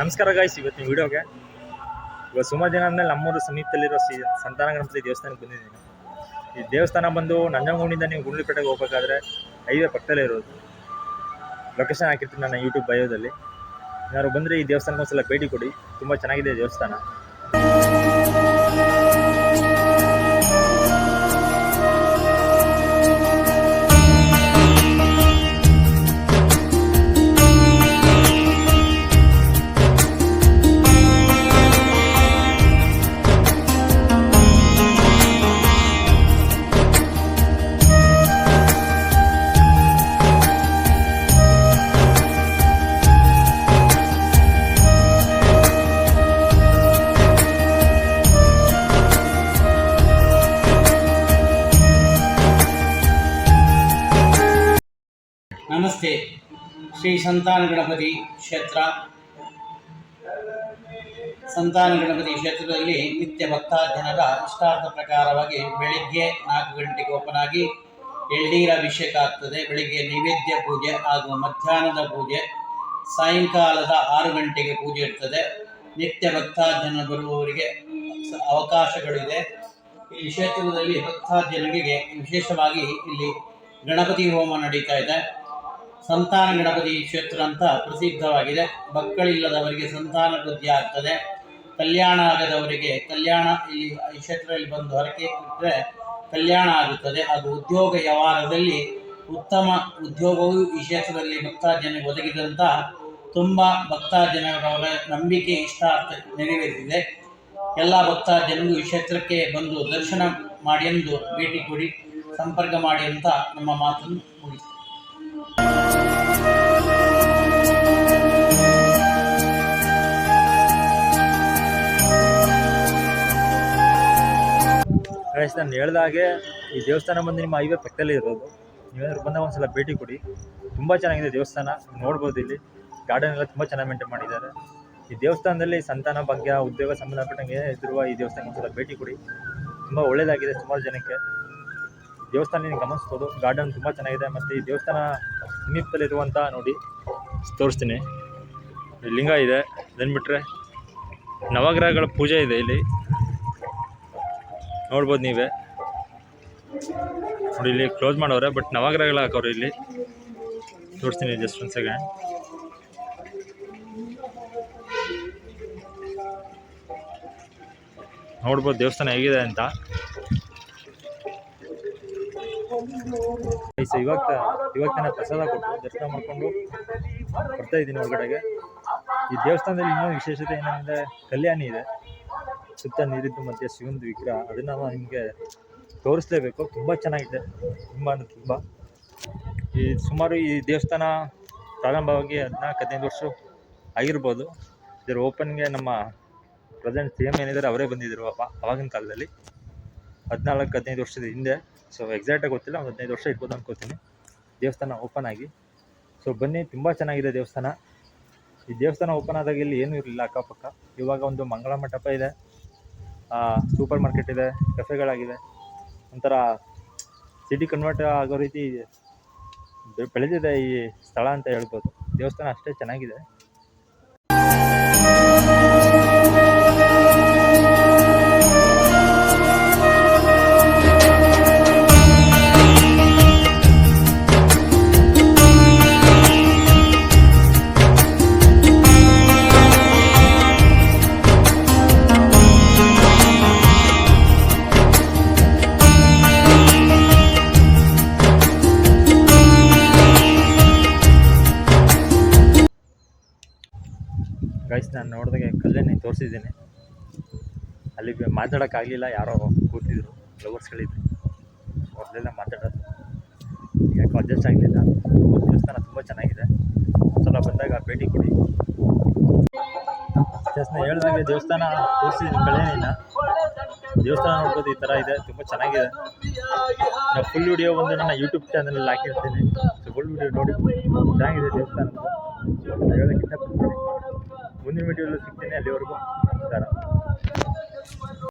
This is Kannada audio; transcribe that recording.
ನಮಸ್ಕಾರ ಗಾಯ್ಸ್, ಇವತ್ತಿನ ವಿಡಿಯೋಗೆ ಇವತ್ತು ಸುಮಾರು ಜನ ಆದಮೇಲೆ ನಮ್ಮೂರು ಸಮೀಪದಲ್ಲಿರೋ ಸಂತಾನ ಗಣಪತಿ ದೇವಸ್ಥಾನಕ್ಕೆ ಬಂದಿದ್ದೀನಿ. ಈ ದೇವಸ್ಥಾನ ಬಂದು ನಂಜನಗೂಡಿಂದ ನೀವು ಗುಂಡ್ಲುಪೇಟೆಗೆ ಹೋಗ್ಬೇಕಾದ್ರೆ ಹೈವೇ ಪಕ್ಕದಲ್ಲೇ ಇರೋದು. ಲೊಕೇಶನ್ ಹಾಕಿರ್ತೀನಿ ನನ್ನ ಯೂಟ್ಯೂಬ್ ಬಯೋದಲ್ಲಿ. ಏನಾದ್ರು ಬಂದರೆ ಈ ದೇವಸ್ಥಾನಕ್ಕೆ ಒಂದ್ಸಲ ಭೇಟಿ ಕೊಡಿ, ತುಂಬ ಚೆನ್ನಾಗಿದೆ ದೇವಸ್ಥಾನ. ನಮಸ್ತೆ. ಶ್ರೀ ಸಂತಾನ ಗಣಪತಿ ಕ್ಷೇತ್ರ. ಸಂತಾನ ಗಣಪತಿ ಕ್ಷೇತ್ರದಲ್ಲಿ ನಿತ್ಯ ಭಕ್ತಾಜನರ ಇಷ್ಟಾರ್ಥ ಪ್ರಕಾರವಾಗಿ ಬೆಳಿಗ್ಗೆ 4 ಗಂಟೆಗೆ ಓಪನ್ ಆಗಿ ಎಳ್ನೀರ ಅಭಿಷೇಕ ಆಗ್ತದೆ. ಬೆಳಿಗ್ಗೆ ನೈವೇದ್ಯ ಪೂಜೆ ಹಾಗೂ ಮಧ್ಯಾಹ್ನದ ಪೂಜೆ, ಸಾಯಂಕಾಲದ 6 ಗಂಟೆಗೆ ಪೂಜೆ ಇರ್ತದೆ. ನಿತ್ಯ ಭಕ್ತಾಜನ ಬರುವವರಿಗೆ ಅವಕಾಶಗಳಿದೆ. ಈ ಕ್ಷೇತ್ರದಲ್ಲಿ ಭಕ್ತಾಜನರಿಗೆ ವಿಶೇಷವಾಗಿ ಇಲ್ಲಿ ಗಣಪತಿ ಹೋಮ ನಡೀತಾ ಇದೆ. ಸಂತಾನ ಗಣಪತಿ ಕ್ಷೇತ್ರ ಅಂತ ಪ್ರಸಿದ್ಧವಾಗಿದೆ. ಮಕ್ಕಳಿಲ್ಲದವರಿಗೆ ಸಂತಾನ ವೃದ್ಧಿ ಆಗ್ತದೆ. ಕಲ್ಯಾಣ ಆಗದವರಿಗೆ ಕಲ್ಯಾಣ ಈ ಕ್ಷೇತ್ರದಲ್ಲಿ ಬಂದು ಹರಕೆ ಇಟ್ಟರೆ ಕಲ್ಯಾಣ ಆಗುತ್ತದೆ. ಹಾಗೂ ಉದ್ಯೋಗ ವ್ಯವಹಾರದಲ್ಲಿ ಉತ್ತಮ ಉದ್ಯೋಗವು ಈ ಕ್ಷೇತ್ರದಲ್ಲಿ ಭಕ್ತಾಜನಿಗೆ ಒದಗಿದಂಥ ತುಂಬ ಭಕ್ತಾಜನರವರ ನಂಬಿಕೆ ಇಷ್ಟಾರ್ಥ ನೆರವೇರಿಸಿದೆ. ಎಲ್ಲ ಭಕ್ತಾಜನಿಗೂ ಈ ಕ್ಷೇತ್ರಕ್ಕೆ ಬಂದು ದರ್ಶನ ಮಾಡಿ ಎಂದು ಭೇಟಿ ಕೊಡಿ, ಸಂಪರ್ಕ ಮಾಡಿ ಅಂತ ನಮ್ಮ ಮಾತನ್ನು ಮುಗಿಸ್ತೇವೆ. ನಾನು ಹೇಳ್ದಾಗೆ ಈ ದೇವಸ್ಥಾನ ಬಂದು ನಿಮ್ಮ ಹೈವೇ ಪಕ್ಕದಲ್ಲೇ ಇರೋದು. ನೀವೇನಾದ್ರು ಬಂದಾಗ ಒಂದ್ಸಲ ಭೇಟಿ ಕೊಡಿ, ತುಂಬ ಚೆನ್ನಾಗಿದೆ ದೇವಸ್ಥಾನ. ನೋಡ್ಬೋದು, ಇಲ್ಲಿ ಗಾರ್ಡನ್ ಎಲ್ಲ ತುಂಬ ಚೆನ್ನಾಗಿ ಮೇಂಟೈನ್ ಮಾಡಿದ್ದಾರೆ. ಈ ದೇವಸ್ಥಾನದಲ್ಲಿ ಸಂತಾನ ಭಾಗ್ಯ, ಉದ್ಯೋಗ ಸಂಬಂಧಪಟ್ಟಂಗೆ ಇರುವ ಈ ದೇವಸ್ಥಾನಕ್ಕೆ ಒಂದ್ಸಲ ಭೇಟಿ ಕೊಡಿ, ತುಂಬ ಒಳ್ಳೆಯದಾಗಿದೆ. ಸುಮಾರು ಜನಕ್ಕೆ ದೇವಸ್ಥಾನ ನೀವು ಗಮನಿಸ್ಬೋದು. ಗಾರ್ಡನ್ ತುಂಬ ಚೆನ್ನಾಗಿದೆ. ಮತ್ತು ಈ ದೇವಸ್ಥಾನ ಸಮೀಪದಲ್ಲಿರುವಂಥ ನೋಡಿ ತೋರಿಸ್ತೀನಿ, ಲಿಂಗ ಇದೆ. ಅದನ್ನು ಬಿಟ್ಟರೆ ನವಗ್ರಹಗಳ ಪೂಜೆ ಇದೆ ಇಲ್ಲಿ, ನೋಡ್ಬೋದು ನೀವೇ. ನೋಡಿ ಇಲ್ಲಿ ಕ್ಲೋಸ್ ಮಾಡೋರೆ, ಬಟ್ ನವಗ್ರಹಗಳು ಹಾಕೋರು ಇಲ್ಲಿ. ತೋರಿಸ್ತೀನಿ ಜಸ್ಟ್ ಒಂದು ಸೆಕೆಂಡ್. ನೋಡ್ಬೋದು ದೇವಸ್ಥಾನ ಹೇಗಿದೆ ಅಂತ. ಇವಾಗ ತಾನೇ ಪ್ರಸಾದ ಕೊಟ್ಟು ದರ್ಶನ ಮಾಡಿಕೊಂಡು ಬರ್ತಾ ಇದ್ದೀನಿ ಹೊರಗಡೆಗೆ. ಈ ದೇವಸ್ಥಾನದಲ್ಲಿ ಇನ್ನೂ ವಿಶೇಷತೆ ಏನಂದರೆ ಕಲ್ಯಾಣಿ ಇದೆ, ಸುತ್ತ ನೀರಿದ್ದು ಮತ್ತು ಶಿವಂದು ವಿಗ್ರಹ. ಅದನ್ನು ನಾವು ನಿಮಗೆ ತೋರಿಸ್ಲೇಬೇಕು. ತುಂಬ ಚೆನ್ನಾಗಿದೆ, ತುಂಬ. ಈ ಸುಮಾರು ಈ ದೇವಸ್ಥಾನ ಪ್ರಾರಂಭವಾಗಿ 14-15 ವರ್ಷ ಆಗಿರ್ಬೋದು. ಇದರ ಓಪನ್ಗೆ ನಮ್ಮ ಪ್ರೆಸೆಂಟ್ CM ಏನಿದ್ದಾರೆ ಅವರೇ ಬಂದಿದ್ದರು ಅವಾಗಿನ ಕಾಲದಲ್ಲಿ, 14-15 ವರ್ಷದ ಹಿಂದೆ. ಸೊ ಎಕ್ಸಾಕ್ಟಾಗಿ ಗೊತ್ತಿಲ್ಲ, ಒಂದು 15 ವರ್ಷ ಇರ್ಬೋದು ಅನ್ಕೋತೀನಿ ದೇವಸ್ಥಾನ ಓಪನ್ ಆಗಿ. ಸೊ ಬನ್ನಿ, ತುಂಬ ಚೆನ್ನಾಗಿದೆ ದೇವಸ್ಥಾನ. ಈ ದೇವಸ್ಥಾನ ಓಪನ್ ಆದಾಗ ಇಲ್ಲಿ ಏನೂ ಇರಲಿಲ್ಲ ಅಕ್ಕಪಕ್ಕ. ಇವಾಗ ಒಂದು ಮಂಗಳ ಮಂಟಪ ಇದೆ, ಸೂಪರ್ ಮಾರ್ಕೆಟ್ ಇದೆ, ಕೆಫೆಗಳಾಗಿದೆ. ಒಂಥರ ಸಿಟಿ ಕನ್ವರ್ಟ್ ಆಗೋ ರೀತಿ ಬೆಳೆದಿದೆ ಈ ಸ್ಥಳ ಅಂತ ಹೇಳ್ಬೋದು. ದೇವಸ್ಥಾನ ಅಷ್ಟೇ ಚೆನ್ನಾಗಿದೆ. ಗೈಸ್, ನಾನು ನೋಡಿದಾಗೆ ಕಲ್ಯಾಣಿ ತೋರಿಸಿದ್ದೀನಿ. ಅಲ್ಲಿ ಮಾತಾಡೋಕ್ಕಾಗಲಿಲ್ಲ, ಯಾರೋ ಕೂತಿದ್ರು, ಲವರ್ಸ್ಗಳಿದ್ರು, ಅವ್ರದ್ದೆಲ್ಲ ಮಾತಾಡೋದು ಯಾಕೋ ಅಡ್ಜಸ್ಟ್ ಆಗಲಿಲ್ಲ. ದೇವಸ್ಥಾನ ತುಂಬ ಚೆನ್ನಾಗಿದೆ, ಒಂದ್ಸಲ ಬಂದಾಗ ಭೇಟಿ ಕೊಡಿ. ಜಸ್ಟ್ ನಾನು ಹೇಳ್ದಾಗೆ ದೇವಸ್ಥಾನ ತೋರಿಸಿದ್ದೀನಿ ಕಲ್ಯಾಣಿನ. ದೇವಸ್ಥಾನ ನೋಡ್ಬೋದು, ಈ ಥರ ಇದೆ, ತುಂಬ ಚೆನ್ನಾಗಿದೆ. ನಾವು ಫುಲ್ ವಿಡಿಯೋ ಒಂದು ನನ್ನ ಯೂಟ್ಯೂಬ್ ಚಾನಲಲ್ಲಿ ಹಾಕಿರ್ತೀನಿ. ಸೊ ಫುಲ್ ವಿಡಿಯೋ ನೋಡಿ, ಚೆನ್ನಾಗಿದೆ ದೇವಸ್ಥಾನ ಹೇಳೋಕ್ಕೆ ಇಷ್ಟಪಡ್ತೀನಿ. ಮುಂದಿನ ವಿಡಿಯೋದಲ್ಲಿ ಸಿಗ್ತೀನಿ. ಅಲ್ಲಿವರೆಗೂ ನಮಸ್ಕಾರ.